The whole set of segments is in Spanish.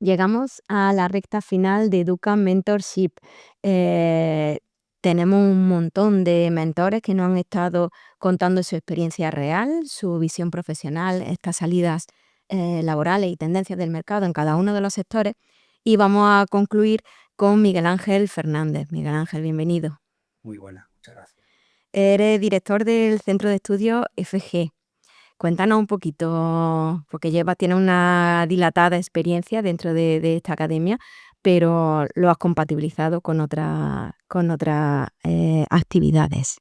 Llegamos a la recta final de Educa Mentorship. Eh, Tenemos un montón de mentores que nos han estado contando su experiencia real, su visión profesional, estas salidas laborales y tendencias del mercado en cada uno de los sectores. Y vamos a concluir con Miguel Ángel Fernández. Miguel Ángel, bienvenido. Muy buena, muchas gracias. Eres director del Centro de Estudios FG. Cuéntanos un poquito, porque tienes una dilatada experiencia dentro de esta academia, pero lo has compatibilizado con otras actividades.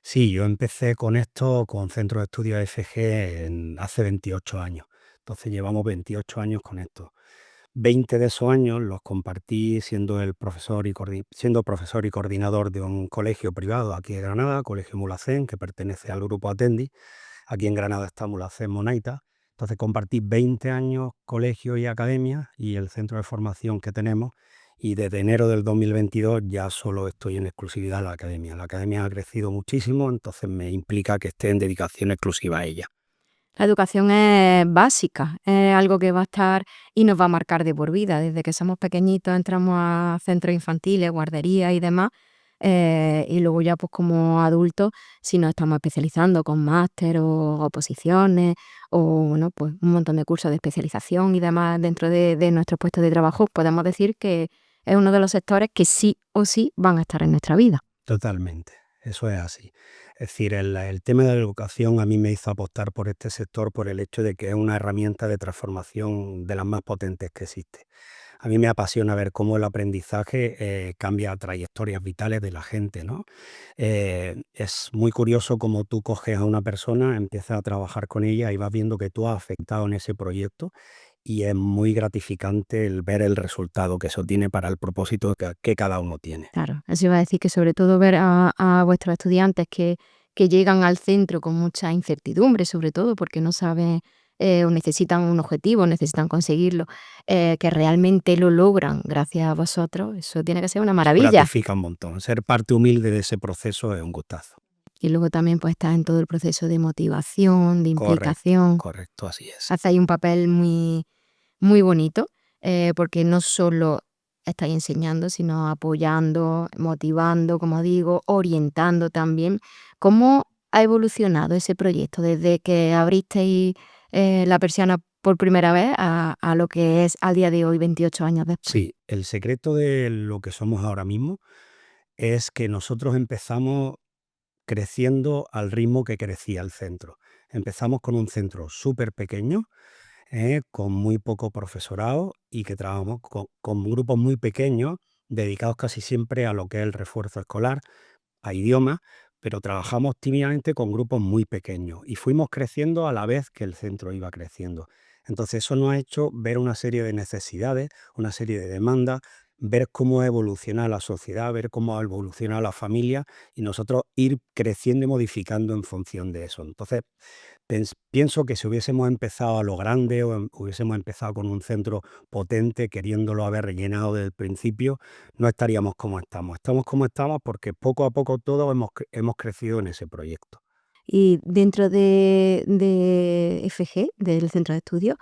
Sí, yo empecé con esto, con Centro de Estudios FG, hace 28 años. Entonces llevamos 28 años con esto. 20 de esos años los compartí siendo profesor y coordinador de un colegio privado aquí de Granada, Colegio Mulhacén, que pertenece al grupo Atendi. Aquí en Granada está Mulhacén Monaita. Entonces compartí 20 años colegio y academia y el centro de formación que tenemos. Y desde enero del 2022 ya solo estoy en exclusividad en la academia. La academia ha crecido muchísimo, entonces me implica que esté en dedicación exclusiva a ella. La educación es básica, es algo que va a estar y nos va a marcar de por vida. Desde que somos pequeñitos entramos a centros infantiles, guarderías y demás, y luego ya pues como adultos, si nos estamos especializando con máster o oposiciones o bueno, pues un montón de cursos de especialización y demás dentro de nuestros puestos de trabajo, podemos decir que es uno de los sectores que sí o sí van a estar en nuestra vida. Totalmente, eso es así. Es decir, el tema de la educación a mí me hizo apostar por este sector por el hecho de que es una herramienta de transformación de las más potentes que existe. A mí me apasiona ver cómo el aprendizaje cambia trayectorias vitales de la gente, ¿no? Es muy curioso cómo tú coges a una persona, empiezas a trabajar con ella y vas viendo que tú has afectado en ese proyecto y es muy gratificante el ver el resultado que eso tiene para el propósito que cada uno tiene. Claro, eso iba a decir que sobre todo ver a vuestros estudiantes que llegan al centro con mucha incertidumbre, sobre todo porque no saben o necesitan un objetivo, necesitan conseguirlo, que realmente lo logran gracias a vosotros, eso tiene que ser una Eso maravilla. gratifica un montón. Ser parte humilde de ese proceso es un gustazo. Y luego también pues estás en todo el proceso de motivación, de Correcto, implicación. correcto, así es. Hacéis un papel muy, muy bonito, porque no solo estáis enseñando, sino apoyando, motivando, como digo, orientando también. ¿Cómo ha evolucionado ese proyecto desde que abristeis la persiana por primera vez a lo que es al día de hoy, 28 años después? Sí, el secreto de lo que somos ahora mismo es que nosotros empezamos creciendo al ritmo que crecía el centro. Empezamos con un centro súper pequeño, con muy poco profesorado y que trabajamos con grupos muy pequeños, dedicados casi siempre a lo que es el refuerzo escolar, a idiomas, pero trabajamos tímidamente con grupos muy pequeños y fuimos creciendo a la vez que el centro iba creciendo. Entonces eso nos ha hecho ver una serie de necesidades, una serie de demandas, ver cómo ha evolucionado la sociedad, ver cómo ha evolucionado la familia y nosotros ir creciendo y modificando en función de eso. Entonces pienso que si hubiésemos empezado a lo grande o hubiésemos empezado con un centro potente, queriéndolo haber rellenado desde el principio, no estaríamos como estamos. Estamos como estamos porque poco a poco todos hemos crecido en ese proyecto. Y dentro de FG, del centro de estudios,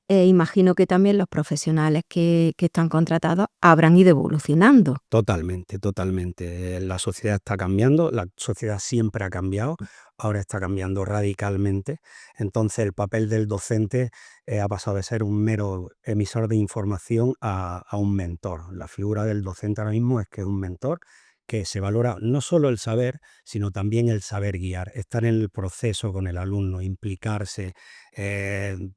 imagino que también los profesionales que están contratados habrán ido evolucionando. Totalmente, totalmente. La sociedad está cambiando, la sociedad siempre ha cambiado, ahora está cambiando radicalmente. Entonces el papel del docente ha pasado de ser un mero emisor de información a un mentor. La figura del docente ahora mismo es que es un mentor que se valora no solo el saber, sino también el saber guiar, estar en el proceso con el alumno, implicarse,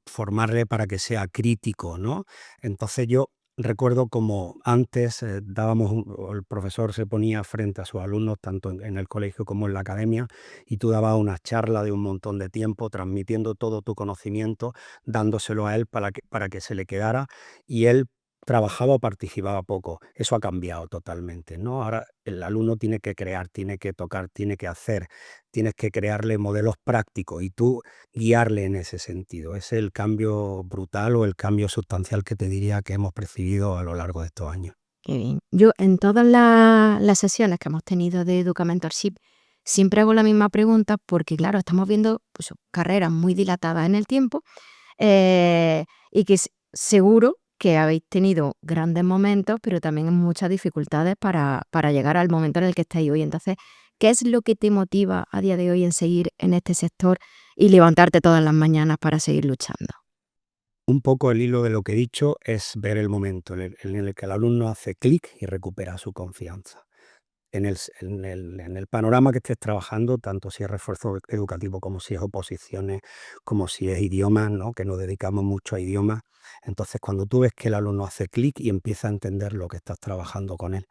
formarle para que sea crítico, ¿no? Entonces yo recuerdo como antes o el profesor se ponía frente a sus alumnos, tanto en el colegio como en la academia, y tú dabas una charla de un montón de tiempo, transmitiendo todo tu conocimiento, dándoselo a él para que se le quedara, y él trabajaba o participaba poco. Eso ha cambiado totalmente, ¿no? Ahora el alumno tiene que crear, tiene que tocar, tiene que hacer, tienes que crearle modelos prácticos y tú guiarle en ese sentido. Es el cambio brutal o el cambio sustancial que te diría que hemos percibido a lo largo de estos años. Qué bien. Yo en todas las sesiones que hemos tenido de Educa Mentorship siempre hago la misma pregunta porque, claro, estamos viendo pues, carreras muy dilatadas en el tiempo y que seguro que habéis tenido grandes momentos, pero también muchas dificultades para llegar al momento en el que estáis hoy. Entonces, ¿qué es lo que te motiva a día de hoy en seguir en este sector y levantarte todas las mañanas para seguir luchando? Un poco el hilo de lo que he dicho es ver el momento en el que el alumno hace clic y recupera su confianza. En el panorama que estés trabajando, tanto si es refuerzo educativo como si es oposiciones, como si es idiomas, ¿no? Que nos dedicamos mucho a idiomas. Entonces, cuando tú ves que el alumno hace clic y empieza a entender lo que estás trabajando con él,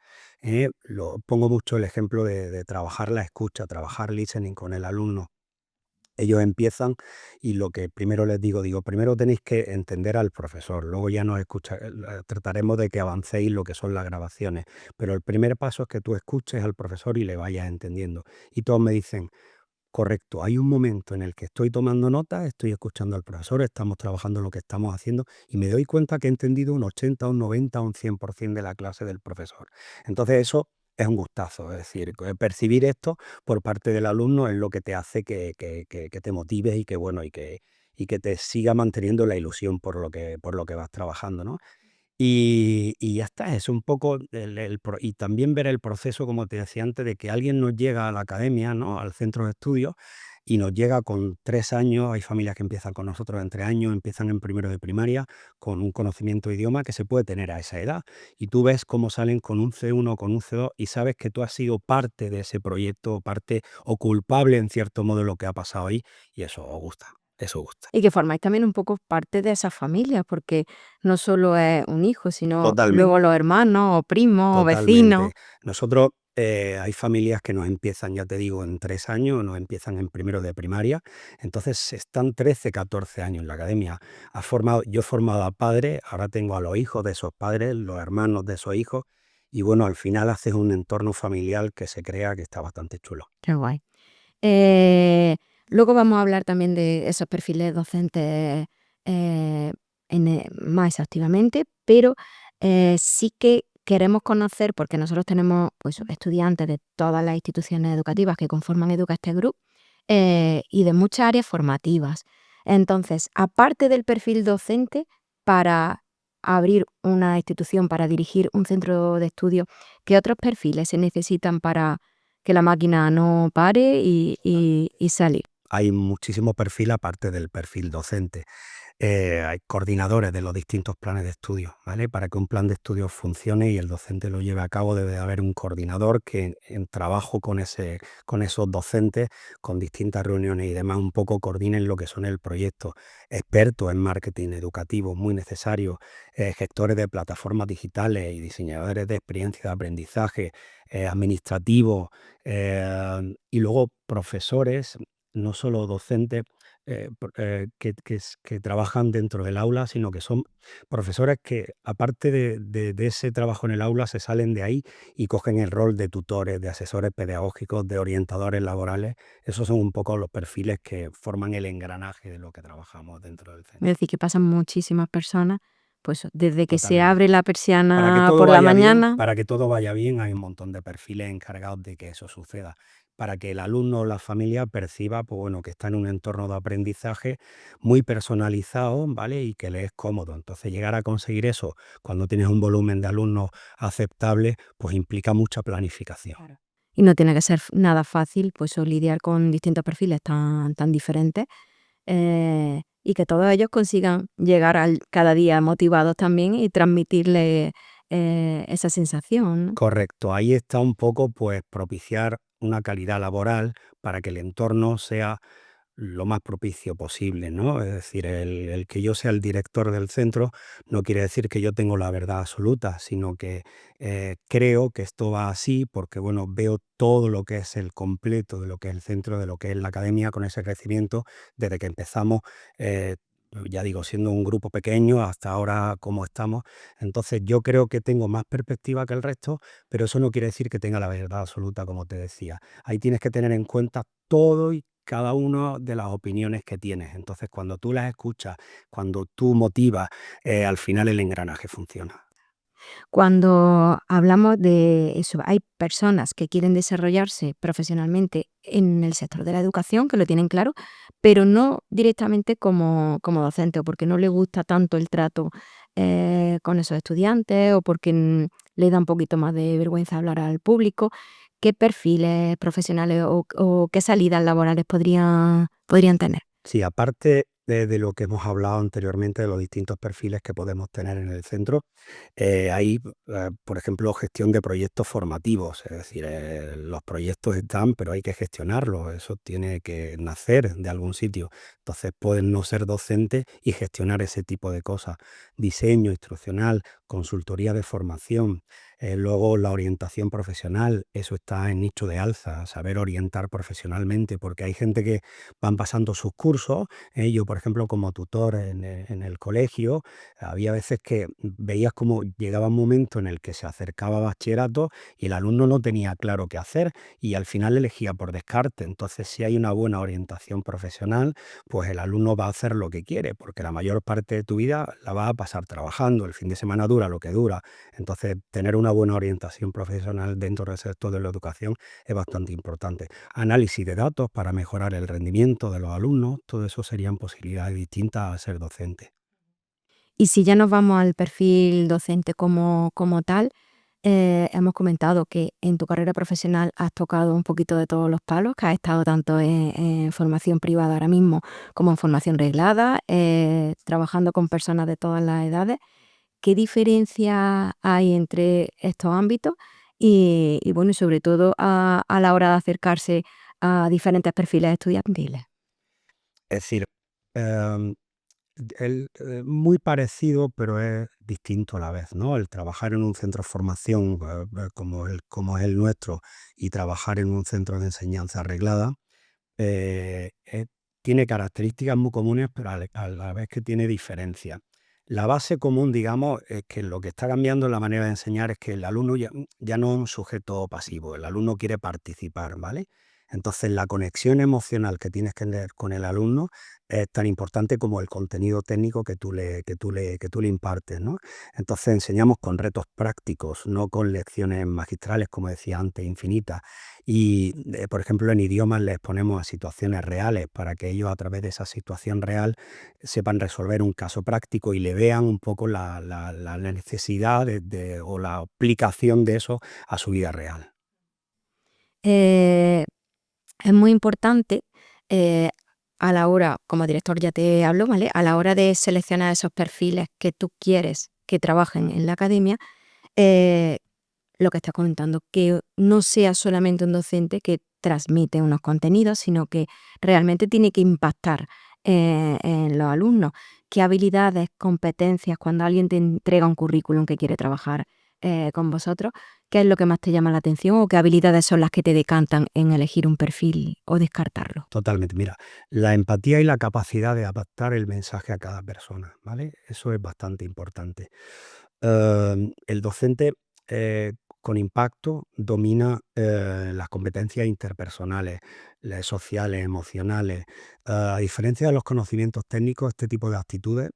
pongo mucho el ejemplo de trabajar la escucha, trabajar listening con el alumno. Ellos empiezan y lo que primero les digo, primero tenéis que entender al profesor, luego ya nos trataremos de que avancéis lo que son las grabaciones, pero el primer paso es que tú escuches al profesor y le vayas entendiendo. Y todos me dicen, correcto, hay un momento en el que estoy tomando notas, estoy escuchando al profesor, estamos trabajando lo que estamos haciendo y me doy cuenta que he entendido un 80, un 90, un 100% de la clase del profesor. Entonces eso es un gustazo, es decir, percibir esto por parte del alumno es lo que te hace que te motives y que, bueno, y que te siga manteniendo la ilusión por lo que vas trabajando, ¿no? Y ya está, es un poco y también ver el proceso, como te decía antes, de que alguien nos llega a la academia, ¿no? Al centro de estudios, y nos llega con 3 años. Hay familias que empiezan con nosotros en 3 años, empiezan en primero de primaria, con un conocimiento de idioma que se puede tener a esa edad. Y tú ves cómo salen con un C1, con un C2, y sabes que tú has sido parte de ese proyecto, parte o culpable en cierto modo de lo que ha pasado ahí, y eso gusta, eso gusta. Y que formáis también un poco parte de esa familia, porque no solo es un hijo, sino luego Totalmente. los hermanos, o primos, o vecinos. Totalmente. Nosotros, hay familias que nos empiezan, ya te digo, en 3 años, nos empiezan en primero de primaria, entonces están 13, 14 años en la academia. Yo he formado a padres, ahora tengo a los hijos de esos padres, los hermanos de esos hijos, y bueno, al final haces un entorno familiar que se crea que está bastante chulo. Qué guay. Eh, Luego vamos a hablar también de esos perfiles docentes eh, más exhaustivamente, pero sí que queremos conocer, porque nosotros tenemos pues, estudiantes de todas las instituciones educativas que conforman Educastet Group y de muchas áreas formativas. Entonces, aparte del perfil docente, para abrir una institución, para dirigir un centro de estudio, ¿qué otros perfiles se necesitan para que la máquina no pare y salir? Hay muchísimo perfil aparte del perfil docente. Hay coordinadores de los distintos planes de estudio, ¿vale? Para que un plan de estudio funcione y el docente lo lleve a cabo, debe de haber un coordinador que en trabajo con esos docentes, con distintas reuniones y demás, un poco coordinen lo que son el proyecto. Expertos en marketing educativo, muy necesario, gestores de plataformas digitales y diseñadores de experiencia de aprendizaje, administrativos, y luego profesores, no solo docentes, que trabajan dentro del aula, sino que son profesores que, aparte de ese trabajo en el aula, se salen de ahí y cogen el rol de tutores, de asesores pedagógicos, de orientadores laborales. Esos son un poco los perfiles que forman el engranaje de lo que trabajamos dentro del Es centro. decir, que pasan muchísimas personas, pues desde que se Totalmente. abre la Para que persiana todo por la vaya bien, mañana. hay un montón de perfiles encargados de que eso suceda. Para que el alumno o la familia perciba, pues bueno, que está en un entorno de aprendizaje muy personalizado, ¿vale? Y que le es cómodo. Entonces, llegar a conseguir eso cuando tienes un volumen de alumnos aceptable, pues implica mucha planificación. Claro. Y no tiene que ser nada fácil, pues o lidiar con distintos perfiles tan diferentes, y que todos ellos consigan llegar al cada día motivados también y transmitirle, esa sensación, ¿no? Correcto, ahí está un poco, pues, propiciar una calidad laboral para que el entorno sea lo más propicio posible, ¿no? Es decir, el que yo sea el director del centro no quiere decir que yo tengo la verdad absoluta, sino que creo que esto va así porque, bueno, veo todo lo que es el completo de lo que es el centro, de lo que es la academia, con ese crecimiento desde que empezamos, eh, ya digo, siendo un grupo pequeño hasta ahora como estamos. Entonces yo creo que tengo más perspectiva que el resto, pero eso no quiere decir que tenga la verdad absoluta, como te decía. Ahí tienes que tener en cuenta todo y cada una de las opiniones que tienes. Entonces, cuando tú las escuchas, cuando tú motivas, al final el engranaje funciona. Cuando hablamos de eso, hay personas que quieren desarrollarse profesionalmente en el sector de la educación, que lo tienen claro, pero no directamente como docente, o porque no les gusta tanto el trato con esos estudiantes o porque le da un poquito más de vergüenza hablar al público. ¿Qué perfiles profesionales o qué salidas laborales podrían tener? Sí, aparte de lo que hemos hablado anteriormente, de los distintos perfiles que podemos tener en el centro, hay, por ejemplo, gestión de proyectos formativos, es decir, los proyectos están, pero hay que gestionarlos, eso tiene que nacer de algún sitio. Entonces pueden no ser docentes y gestionar ese tipo de cosas. Diseño instruccional, consultoría de formación, luego la orientación profesional, eso está en nicho de alza, saber orientar profesionalmente, porque hay gente que van pasando sus cursos. Yo, por ejemplo, como tutor en el colegio, había veces que veías como llegaba un momento en el que se acercaba bachillerato y el alumno no tenía claro qué hacer y al final elegía por descarte. Entonces, si hay una buena orientación profesional, pues el alumno va a hacer lo que quiere, porque la mayor parte de tu vida la va a pasar trabajando, el fin de semana dura lo que dura. Entonces, tener una buena orientación profesional dentro del sector de la educación es bastante importante. Análisis de datos para mejorar el rendimiento de los alumnos, todo eso serían posibilidades distintas a ser docente. Y si ya nos vamos al perfil docente como tal, hemos comentado que en tu carrera profesional has tocado un poquito de todos los palos, que has estado tanto en formación privada ahora mismo como en formación reglada, trabajando con personas de todas las edades. ¿Qué diferencia hay entre estos ámbitos? Y bueno, y sobre todo a la hora de acercarse a diferentes perfiles estudiantiles. Es decir, em, muy parecido, pero es distinto a la vez, ¿no? El trabajar en un centro de formación como es el nuestro y trabajar en un centro de enseñanza reglada, eh, eh, tiene características muy comunes, pero a la vez que tiene diferencias. La base común, digamos, es que lo que está cambiando en la manera de enseñar es que el alumno ya no es un sujeto pasivo, el alumno quiere participar, ¿vale? Entonces, la conexión emocional que tienes que tener con el alumno es tan importante como el contenido técnico que tú le impartes, ¿no? Entonces, enseñamos con retos prácticos, no con lecciones magistrales, como decía antes, infinitas. Y, por ejemplo, en idiomas les ponemos a situaciones reales para que ellos a través de esa situación real sepan resolver un caso práctico y le vean un poco la necesidad o la aplicación de eso a su vida real. Eh, es muy importante, eh, a la hora, como director ya te hablo, ¿vale? A la hora de seleccionar esos perfiles que tú quieres que trabajen en la academia, eh, lo que estás comentando, que no sea solamente un docente que transmite unos contenidos, sino que realmente tiene que impactar en los alumnos. ¿Qué habilidades, competencias, cuando alguien te entrega un currículum que quiere trabajar con vosotros, qué es lo que más te llama la atención o qué habilidades son las que te decantan en elegir un perfil o descartarlo? Totalmente. Mira, la empatía y la capacidad de adaptar el mensaje a cada persona, ¿vale? Eso es bastante importante. El docente con impacto domina las competencias interpersonales, las sociales, emocionales. A diferencia de los conocimientos técnicos, este tipo de actitudes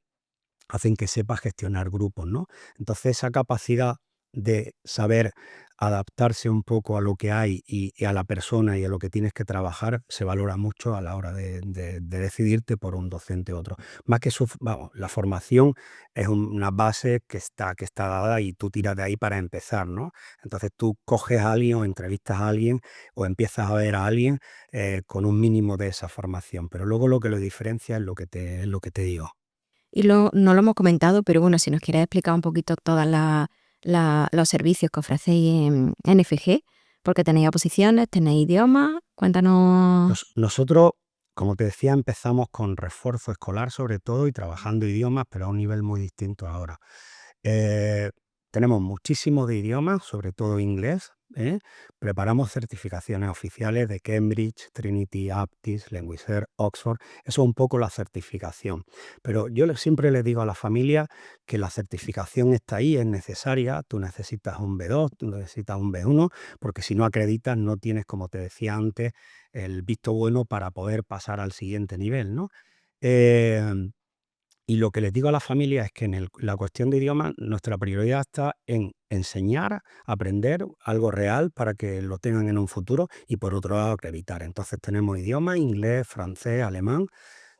hacen que sepa gestionar grupos, ¿no? Entonces, esa capacidad de saber adaptarse un poco a lo que hay y a la persona y a lo que tienes que trabajar se valora mucho a la hora de decidirte por un docente u otro. Más que vamos, la formación es una base que está dada y tú tiras de ahí para empezar, ¿no? Entonces tú coges a alguien o entrevistas a alguien o empiezas a ver a alguien con un mínimo de esa formación, pero luego lo que lo diferencia es lo que te digo. Y no lo hemos comentado, pero bueno, si nos quieres explicar un poquito todos los servicios que ofrecéis en NFG, porque tenéis oposiciones, tenéis idiomas, cuéntanos. Nosotros, como te decía, empezamos con refuerzo escolar sobre todo y trabajando idiomas, pero a un nivel muy distinto ahora. Eh, Tenemos muchísimos de idiomas, sobre todo inglés, ¿eh? Preparamos certificaciones oficiales de Cambridge, Trinity, Aptis, Linguister, Oxford. Eso es un poco la certificación. Pero yo siempre le digo a la familia que la certificación está ahí, es necesaria. Tú necesitas un B2, tú necesitas un B1, porque si no acreditas no tienes, como te decía antes, el visto bueno para poder pasar al siguiente nivel, ¿no? Eh, y lo que les digo a la familia es que en la cuestión de idioma, nuestra prioridad está en enseñar, aprender algo real para que lo tengan en un futuro y por otro lado acreditar. Entonces tenemos idiomas, inglés, francés, alemán,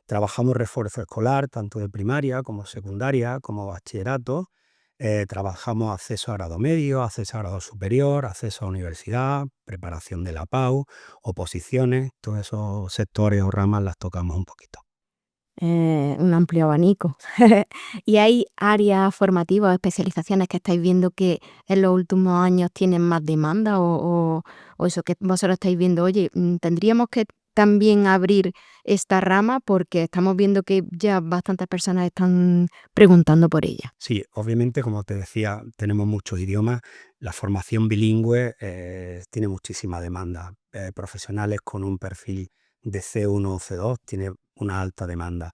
Trabajamos refuerzo escolar, tanto de primaria como secundaria, como bachillerato. Trabajamos acceso a grado medio, acceso a grado superior, acceso a universidad, preparación de la PAU, oposiciones, todos esos sectores o ramas las tocamos un poquito. Un amplio abanico. ¿Y hay áreas formativas o especializaciones que estáis viendo que en los últimos años tienen más demanda o eso que vosotros estáis viendo, oye, tendríamos que también abrir esta rama porque estamos viendo que ya bastantes personas están preguntando por ella? Sí, obviamente, como te decía, tenemos muchos idiomas. La formación bilingüe tiene muchísima demanda. Profesionales con un perfil de C1 o C2 tiene una alta demanda.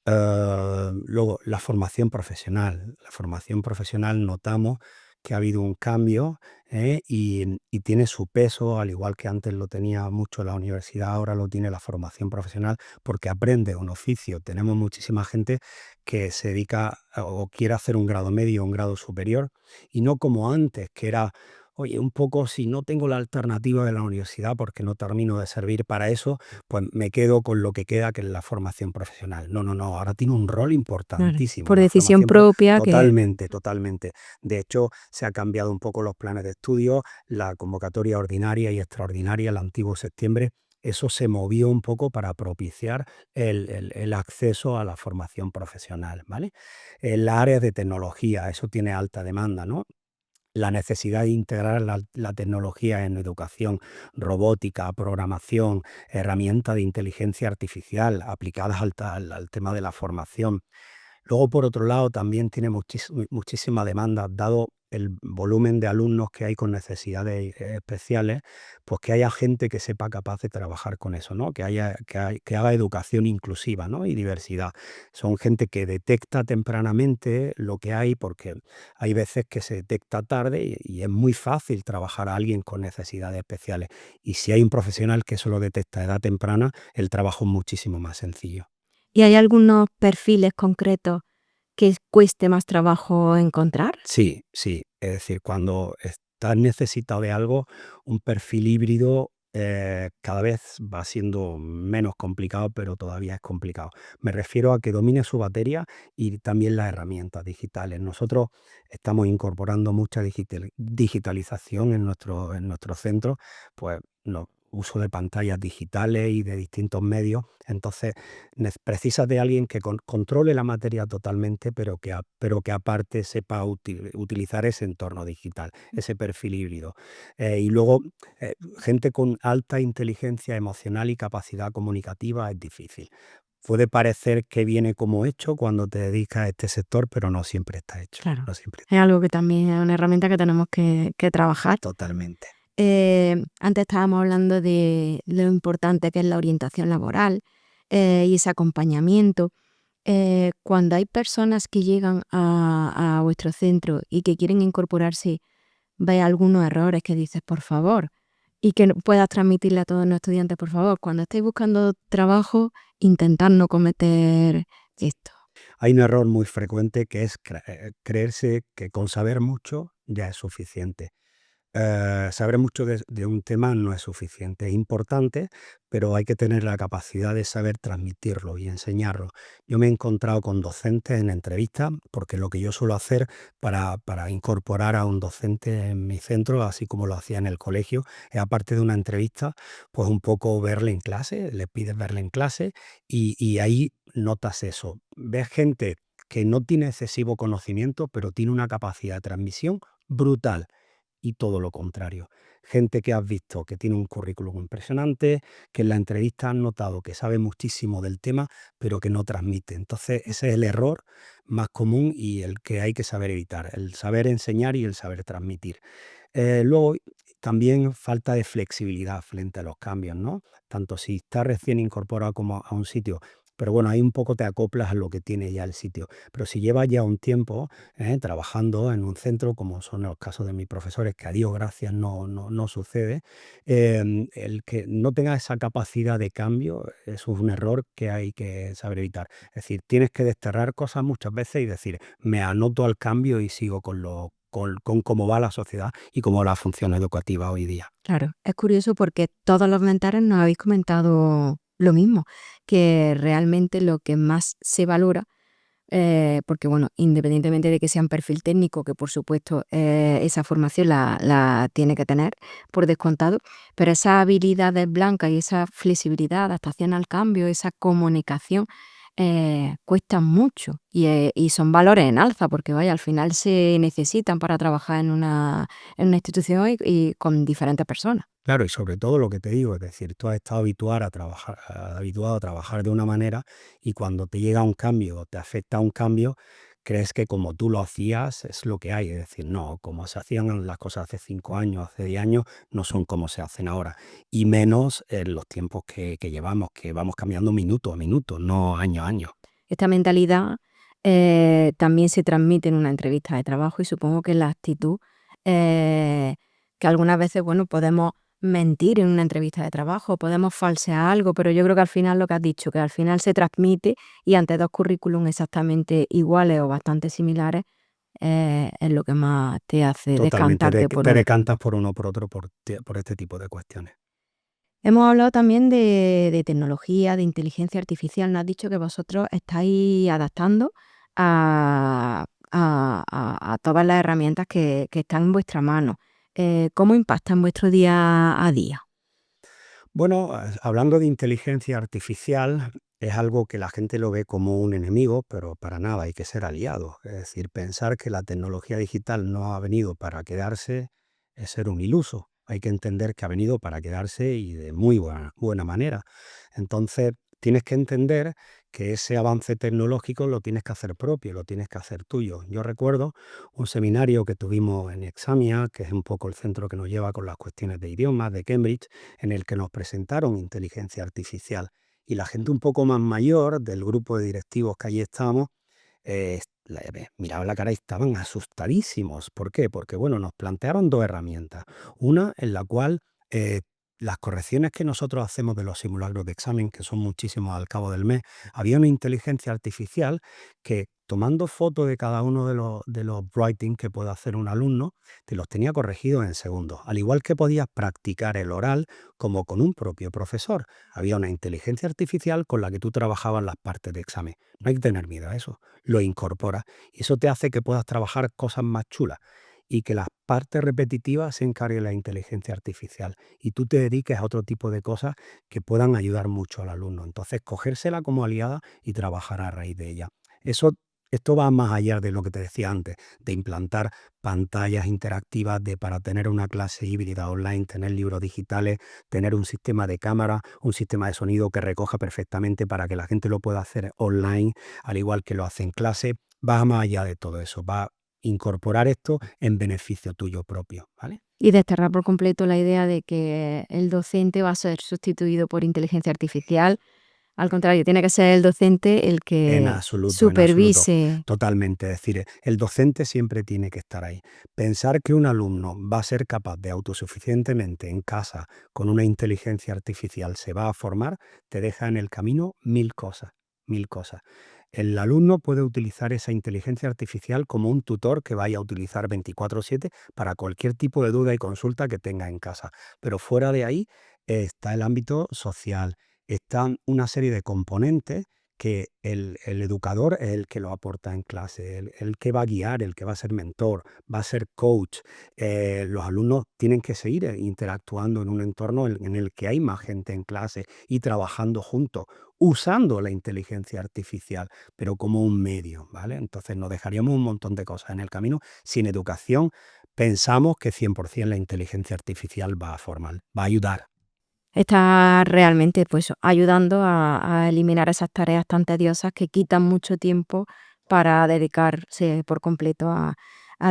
Luego, la formación profesional. La formación profesional notamos que ha habido un cambio, y tiene su peso, al igual que antes lo tenía mucho la universidad, ahora lo tiene la formación profesional, porque aprende un oficio. Tenemos muchísima gente que se dedica o quiere hacer un grado medio o un grado superior, y no como antes, que era, oye, un poco si no tengo la alternativa de la universidad porque no termino de servir para eso, pues me quedo con lo que queda, que es la formación profesional. No, no, no, ahora tiene un rol Claro, importantísimo por la decisión formación propia que totalmente, totalmente. De hecho, se han cambiado un poco los planes de estudio, la convocatoria ordinaria y extraordinaria, el antiguo septiembre. Eso se movió un poco para propiciar el acceso a la formación profesional, ¿vale? En las áreas de tecnología, eso tiene alta demanda, ¿no? La necesidad de integrar la tecnología en educación, robótica, programación, herramientas de inteligencia artificial aplicadas al tema de la formación. Luego, por otro lado, también tiene muchísima demanda, dado el volumen de alumnos que hay con necesidades especiales, pues que haya gente que sepa capaz de trabajar con eso, ¿no? Que haga educación inclusiva, ¿no? Y diversidad. Son gente que detecta tempranamente lo que hay, porque hay veces que se detecta tarde y es muy fácil trabajar a alguien con necesidades especiales. Y si hay un profesional que eso lo detecta a edad temprana, el trabajo es muchísimo más sencillo. ¿y hay algunos perfiles concretos que cueste más trabajo encontrar? Sí, sí. Es decir, cuando estás necesitado de algo, un perfil híbrido cada vez va siendo menos complicado, pero todavía es complicado. Me refiero a que domine su batería y también las herramientas digitales. Nosotros estamos incorporando mucha digitalización en nuestro centro, pues uso de pantallas digitales y de distintos medios. Entonces, precisas de alguien que controle la materia totalmente, pero que aparte sepa utilizar ese entorno digital, ese perfil híbrido. Y luego, gente con alta inteligencia emocional y capacidad comunicativa es difícil. Puede parecer que viene como hecho cuando te dedicas a este sector, pero no siempre está hecho. Claro, No siempre. es algo que también es una herramienta que tenemos que trabajar. Totalmente. Antes estábamos hablando de lo importante que es la orientación laboral, y ese acompañamiento. Cuando hay personas que llegan a vuestro centro y que quieren incorporarse, ¿veis algunos errores que dices, por favor? Y que puedas transmitirle a todos los estudiantes, por favor, cuando estéis buscando trabajo, intentad no cometer esto. Hay un error muy frecuente que es creerse que con saber mucho ya es suficiente. Saber mucho de un tema no es suficiente, es importante, pero hay que tener la capacidad de saber transmitirlo y enseñarlo. Yo me he encontrado con docentes en entrevistas, porque lo que yo suelo hacer para incorporar a un docente en mi centro, así como lo hacía en el colegio, es aparte de una entrevista, pues un poco verle en clase, le pides verle en clase y ahí notas eso. Ves gente que no tiene excesivo conocimiento, pero tiene una capacidad de transmisión brutal y todo lo contrario. Gente que has visto que tiene un currículum impresionante, que en la entrevista has notado que sabe muchísimo del tema, pero que no transmite. Entonces, ese es el error más común y el que hay que saber evitar, el saber enseñar y el saber transmitir. Luego, también falta de flexibilidad frente a los cambios, ¿no? Tanto si estás recién incorporado como a un sitio, pero bueno, ahí un poco te acoplas a lo que tiene ya el sitio. Pero si llevas ya un tiempo trabajando en un centro, como son los casos de mis profesores, que a Dios gracias no sucede, el que no tengas esa capacidad de cambio, eso es un error que hay que saber evitar. Es decir, tienes que desterrar cosas muchas veces y decir, me anoto al cambio y sigo con cómo va la sociedad y cómo va la función educativa hoy día. Claro, es curioso porque todos los mentores nos habéis comentado lo mismo, que realmente lo que más se valora, porque bueno, independientemente de que sea un perfil técnico, que por supuesto esa formación la tiene que tener por descontado, pero esas habilidades blancas y esa flexibilidad, adaptación al cambio, esa comunicación, cuestan mucho y son valores en alza, porque vaya, al final se necesitan para trabajar en una institución y con diferentes personas. Claro, y sobre todo lo que te digo, es decir, tú has estado habituado a trabajar de una manera y cuando te llega un cambio o te afecta un cambio, crees que como tú lo hacías es lo que hay. Es decir, no, como se hacían las cosas hace 5 años, hace 10 años, no son como se hacen ahora. Y menos en los tiempos que llevamos, que vamos cambiando minuto a minuto, no año a año. Esta mentalidad también se transmite en una entrevista de trabajo y supongo que la actitud, eh, que algunas veces, bueno, podemos mentir en una entrevista de trabajo, podemos falsear algo, pero yo creo que al final lo que has dicho, que al final se transmite y ante dos currículum exactamente iguales o bastante similares, es lo que más te hace Totalmente, decantarte por te uno. decantas por uno, por otro, por este tipo de cuestiones. Hemos hablado también de tecnología, de inteligencia artificial. Nos has dicho que vosotros estáis adaptando a todas las herramientas que están en vuestra mano. ¿Cómo impacta en vuestro día a día? Bueno, hablando de inteligencia artificial, es algo que la gente lo ve como un enemigo, pero para nada, hay que ser aliados. Es decir, pensar que la tecnología digital no ha venido para quedarse es ser un iluso. Hay que entender que ha venido para quedarse y de muy buena manera. Entonces, tienes que entender que ese avance tecnológico lo tienes que hacer propio, lo tienes que hacer tuyo. Yo recuerdo un seminario que tuvimos en Examia, que es un poco el centro que nos lleva con las cuestiones de idiomas de Cambridge, en el que nos presentaron inteligencia artificial. Y la gente un poco más mayor del grupo de directivos que allí estábamos, miraban la cara y estaban asustadísimos. ¿Por qué? Porque, bueno, nos plantearon dos herramientas. Una en la cual eh, las correcciones que nosotros hacemos de los simulacros de examen, que son muchísimos al cabo del mes, había una inteligencia artificial que, tomando fotos de cada uno de los writing que puede hacer un alumno, te los tenía corregidos en segundos. Al igual que podías practicar el oral como con un propio profesor. Había una inteligencia artificial con la que tú trabajabas las partes de examen. No hay que tener miedo a eso. Lo incorpora y eso te hace que puedas trabajar cosas más chulas y que las partes repetitivas se encargue la inteligencia artificial y tú te dediques a otro tipo de cosas que puedan ayudar mucho al alumno. Entonces, cogérsela como aliada y trabajar a raíz de ella. Eso, esto va más allá de lo que te decía antes, de implantar pantallas interactivas, de para tener una clase híbrida online, tener libros digitales, tener un sistema de cámara, un sistema de sonido que recoja perfectamente para que la gente lo pueda hacer online, al igual que lo hace en clase. Va más allá de todo eso, va a incorporar esto en beneficio tuyo propio, ¿vale? Y desterrar por completo la idea de que el docente va a ser sustituido por inteligencia artificial. Al contrario, tiene que ser el docente el En que absoluto, en absoluto. supervise. Totalmente. Es decir, el docente siempre tiene que estar ahí. Pensar que un alumno va a ser capaz de autosuficientemente en casa con una inteligencia artificial se va a formar, te deja en el camino mil cosas, mil cosas. El alumno puede utilizar esa inteligencia artificial como un tutor que vaya a utilizar 24/7 para cualquier tipo de duda y consulta que tenga en casa. Pero fuera de ahí está el ámbito social, están una serie de componentes que el educador es el que lo aporta en clase, el que va a guiar, el que va a ser mentor, va a ser coach. Los alumnos tienen que seguir interactuando en un entorno en el que hay más gente en clase y trabajando juntos, usando la inteligencia artificial, pero como un medio, ¿vale? Entonces nos dejaríamos un montón de cosas en el camino. Sin educación pensamos que 100% la inteligencia artificial va a formar, va a ayudar. Está realmente pues ayudando a eliminar esas tareas tan tediosas que quitan mucho tiempo para dedicarse por completo a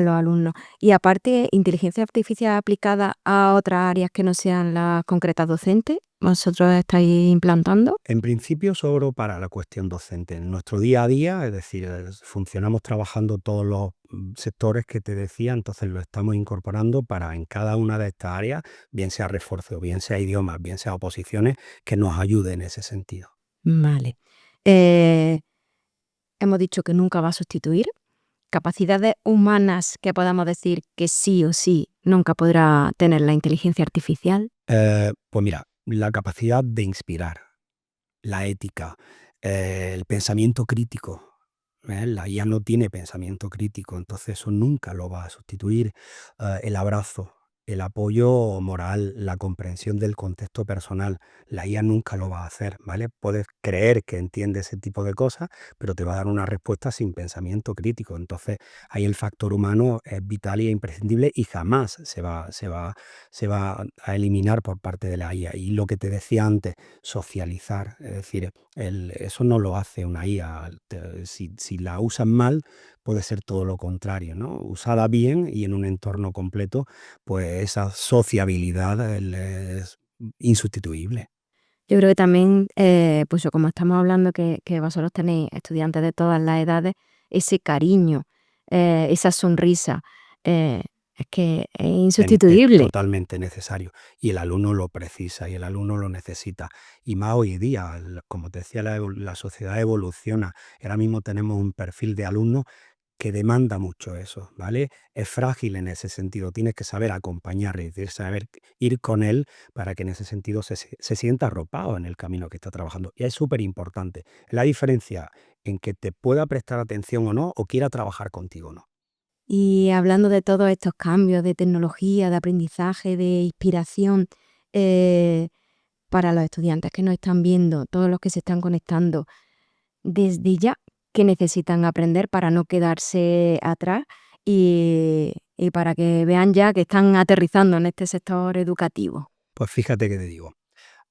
los alumnos. Y aparte, inteligencia artificial aplicada a otras áreas que no sean las concretas docentes, ¿vosotros estáis implantando? En principio, solo para la cuestión docente. En nuestro día a día, es decir, funcionamos trabajando todos los sectores que te decía, entonces lo estamos incorporando para en cada una de estas áreas, bien sea refuerzo, bien sea idiomas, bien sea oposiciones, que nos ayude en ese sentido. Vale. Eh, hemos dicho que nunca va a sustituir capacidades humanas que podamos decir que sí o sí nunca podrá tener la inteligencia artificial. Pues mira, la capacidad de inspirar. la ética, el pensamiento crítico. La IA no tiene pensamiento crítico, entonces eso nunca lo va a sustituir. El abrazo, el apoyo moral, la comprensión del contexto personal, la IA nunca lo va a hacer, ¿vale? Puedes creer que entiende ese tipo de cosas, pero te va a dar una respuesta sin pensamiento crítico. Entonces, ahí el factor humano es vital y imprescindible y jamás se va a eliminar por parte de la IA. Y lo que te decía antes, socializar, es decir, eso no lo hace una IA. Si la usan mal, puede ser todo lo contrario, ¿no? Usada bien y en un entorno completo, pues esa sociabilidad es insustituible. Yo creo que también, pues como estamos hablando que vosotros tenéis estudiantes de todas las edades, ese cariño, esa sonrisa, eh, es que es Es insustituible. totalmente necesario y el alumno lo precisa y el alumno lo necesita. Y más hoy día, como te decía, la sociedad evoluciona. Ahora mismo tenemos un perfil de alumnos que demanda mucho eso, ¿vale? Es frágil en ese sentido, tienes que saber acompañarle, tienes que saber ir con él para que en ese sentido se sienta arropado en el camino que está trabajando. Y es súper importante. La diferencia en que te pueda prestar atención o no, o quiera trabajar contigo o no. Y hablando de todos estos cambios de tecnología, de aprendizaje, de inspiración, eh, para los estudiantes que nos están viendo, todos los que se están conectando, desde ya, ¿qué necesitan aprender para no quedarse atrás y para que vean ya que están aterrizando en este sector educativo? Pues fíjate que te digo,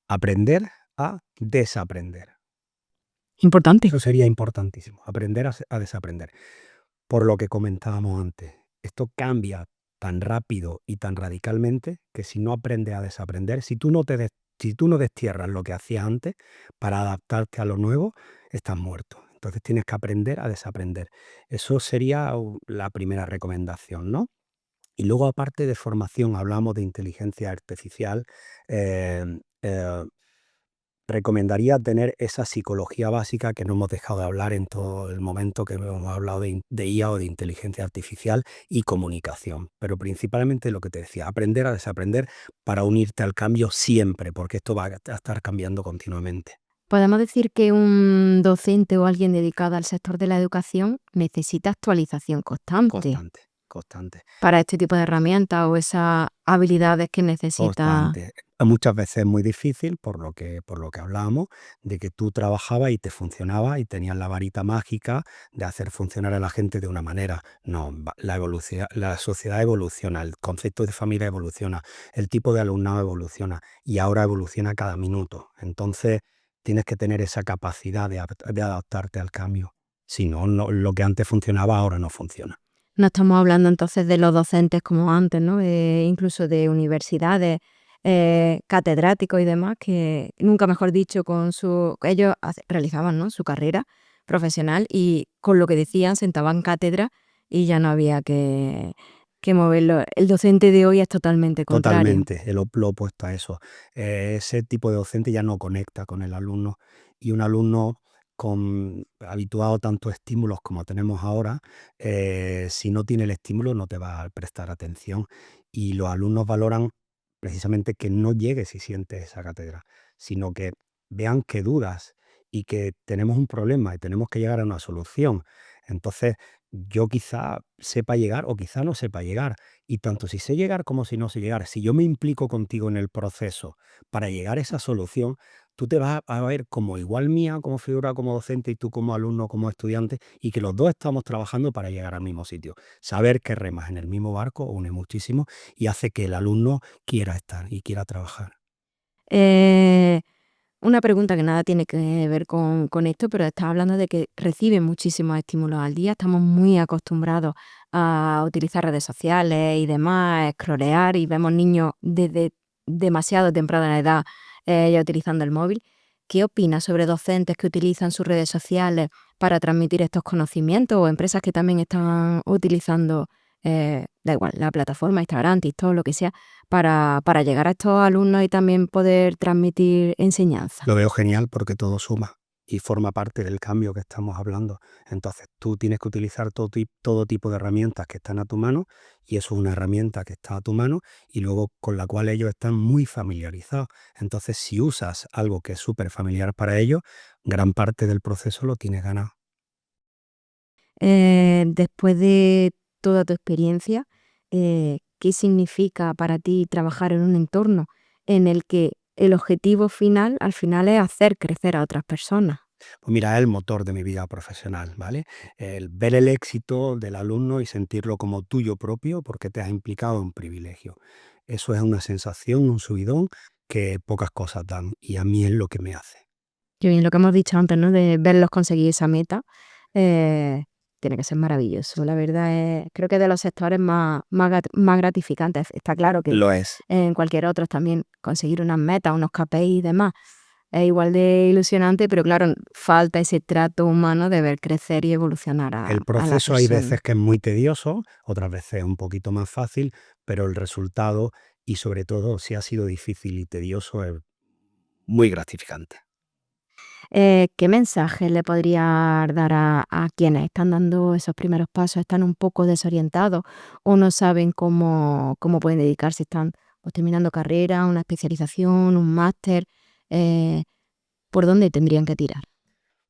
aprender a desaprender. Importante. Eso sería importantísimo, aprender a desaprender. Por lo que comentábamos antes, esto cambia tan rápido y tan radicalmente que si no aprendes a desaprender, si tú no destierras lo que hacías antes para adaptarte a lo nuevo, estás muerto. Entonces tienes que aprender a desaprender. Eso sería la primera recomendación, ¿no? Y luego, aparte de formación, hablamos de inteligencia artificial. eh, eh, Recomendaría tener esa psicología básica que no hemos dejado de hablar en todo el momento que hemos hablado de IA o de inteligencia artificial y comunicación. Pero principalmente lo que te decía, aprender a desaprender para unirte al cambio siempre, porque esto va a estar cambiando continuamente. Podemos decir que un docente o alguien dedicado al sector de la educación necesita actualización constante Constante, constante. para este tipo de herramientas o esas habilidades que necesita. Constante. Muchas veces es muy difícil por lo que hablábamos, de que tú trabajabas y te funcionaba y tenías la varita mágica de hacer funcionar a la gente de una manera. No, la sociedad evoluciona, el concepto de familia evoluciona, el tipo de alumnado evoluciona y ahora evoluciona cada minuto. Entonces tienes que tener esa capacidad de adaptarte al cambio. Si no, lo que antes funcionaba ahora no funciona. No estamos hablando entonces de los docentes como antes, ¿no? Incluso de universidades, catedráticos y demás, que nunca mejor dicho, ellos realizaban, ¿no?, su carrera profesional y con lo que decían sentaban cátedra y ya no había que moverlo. El docente de hoy es totalmente contrario. Totalmente, lo opuesto a eso. Ese tipo de docente ya no conecta con el alumno y un alumno habituado a tantos estímulos como tenemos ahora, si no tiene el estímulo no te va a prestar atención y los alumnos valoran precisamente que no llegues y sientes esa cátedra, sino que vean que dudas y que tenemos un problema y tenemos que llegar a una solución. Entonces, yo quizá sepa llegar o quizá no sepa llegar y tanto si sé llegar como si no sé llegar, si yo me implico contigo en el proceso para llegar a esa solución, tú te vas a ver como igual mía, como figura, como docente y tú como alumno, como estudiante, y que los dos estamos trabajando para llegar al mismo sitio. Saber que remas en el mismo barco une muchísimo y hace que el alumno quiera estar y quiera trabajar. Eh, una pregunta que nada tiene que ver con esto, pero estás hablando de que reciben muchísimos estímulos al día. Estamos muy acostumbrados a utilizar redes sociales y demás, scrollear y vemos niños desde demasiado temprana edad ya utilizando el móvil. ¿Qué opinas sobre docentes que utilizan sus redes sociales para transmitir estos conocimientos o empresas que también están utilizando, da igual, la plataforma, Instagram, TikTok, lo que sea, para llegar a estos alumnos y también poder transmitir enseñanza? Lo veo genial porque todo suma. y forma parte del cambio que estamos hablando. Entonces tú tienes que utilizar todo tipo de herramientas que están a tu mano, y eso es una herramienta que está a tu mano y luego con la cual ellos están muy familiarizados. Entonces, si usas algo que es súper familiar para ellos, gran parte del proceso lo tienes ganado. Después de toda tu experiencia, ¿qué significa para ti trabajar en un entorno en el que el objetivo final, al final, es hacer crecer a otras personas? Pues mira, es el motor de mi vida profesional, ¿vale? El ver el éxito del alumno y sentirlo como tuyo propio porque te has implicado en privilegio. Eso es una sensación, un subidón que pocas cosas dan, y a mí es lo que me hace. Qué bien, lo que hemos dicho antes, ¿no? De verlos conseguir esa meta, eh, tiene que ser maravilloso. La verdad es, creo que de los sectores más gratificantes. Está claro que Lo es. en cualquier otro también conseguir unas metas, unos KPI y demás, es igual de ilusionante, pero claro, falta ese trato humano de ver crecer y evolucionar El a la proceso hay persona. veces que es muy tedioso, otras veces un poquito más fácil, pero el resultado, y sobre todo si ha sido difícil y tedioso, es muy gratificante. ¿Qué mensaje le podrías dar a quienes están dando esos primeros pasos, están un poco desorientados o no saben cómo pueden dedicarse? Están pues, terminando carrera, una especialización, un máster. eh, ¿Por dónde tendrían que tirar?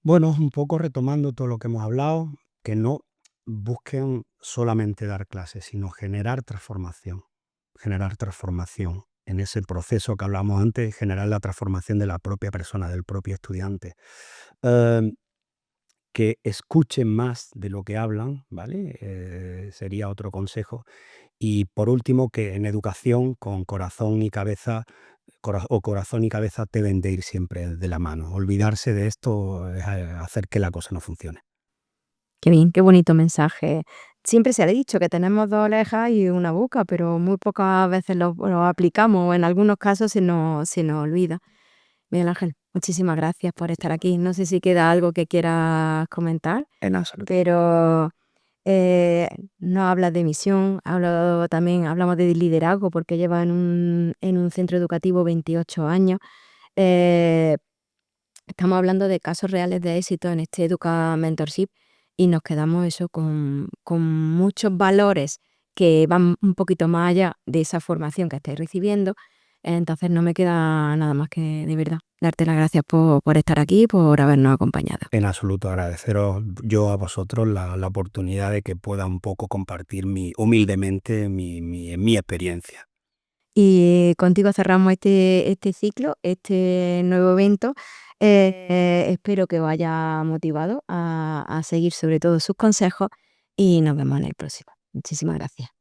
Bueno, un poco retomando todo lo que hemos hablado, que no busquen solamente dar clases, sino generar transformación. En ese proceso que hablamos antes, generar la transformación de la propia persona, del propio estudiante. Em, que escuchen más de lo que hablan, ¿vale? Sería otro consejo. Y por último, que en educación, con corazón y cabeza, corazón y cabeza deben de ir siempre de la mano. Olvidarse de esto es hacer que la cosa no funcione. Qué bien, qué bonito mensaje. Siempre se ha dicho que tenemos dos orejas y una boca, pero muy pocas veces lo aplicamos o en algunos casos se nos olvida. Miguel Ángel, muchísimas gracias por estar aquí. No sé si queda algo que quieras comentar, En absoluto. pero eh, no hablas de misión, también hablamos de liderazgo porque llevas en un centro educativo 28 años. Eh, Estamos hablando de casos reales de éxito en este Educa Mentorship y nos quedamos eso con muchos valores que van un poquito más allá de esa formación que estáis recibiendo. Entonces no me queda nada más que de verdad darte las gracias por estar aquí, por habernos acompañado. En absoluto, agradeceros yo a vosotros la oportunidad de que pueda un poco compartir humildemente mi experiencia. Y contigo cerramos este ciclo, este nuevo evento. Espero que os haya motivado a seguir sobre todo sus consejos y nos vemos en el próximo. Muchísimas gracias.